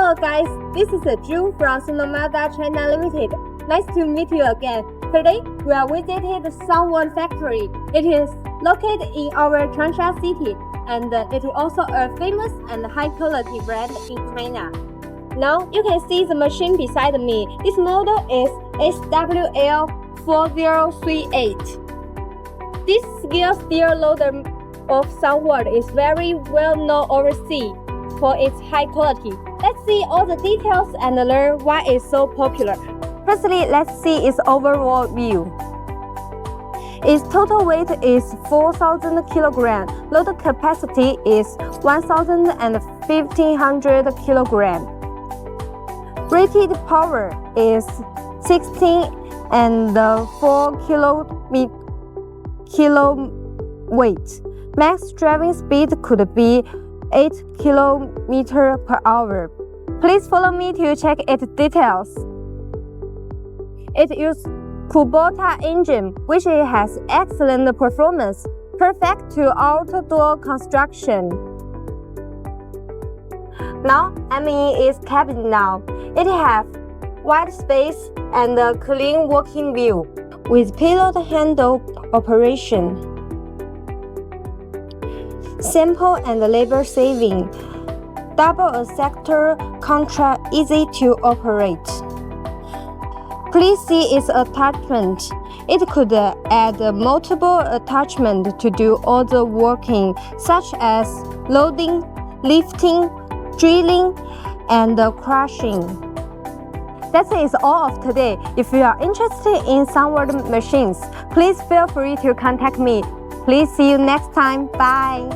Hello guys, this is June from SINOMADA China Limited. Nice to meet you again. Today, we are visiting the SUNWARD factory. It is located in our Changsha city, and it is also a famous and high-quality brand in China. Now, you can see the machine beside me. This model is SWL4038. This scale steel loader of SUNWARD is very well known overseas for its high quality. Let's see all the details and learn why it's so popular. Firstly, let's see its overall view. Its total weight is 4,000 kg. Load capacity is 1,500 kg. Rated power is 16 and 4 kilowatts. Max driving speed could be 8 km/h. Please follow me to check its details. It uses Kubota engine, which has excellent performance, perfect to outdoor construction. Now I'm in its cabin now. It has wide space and a clean walking view with pilot handle operation. Simple and labor saving. Double sector control, easy to operate. Please see its attachment. It could add multiple attachments to do all the working, such as loading, lifting, drilling, and crushing. That is all of today. If you are interested in SUNWARD machines, please feel free to contact me. Please see you next time. Bye.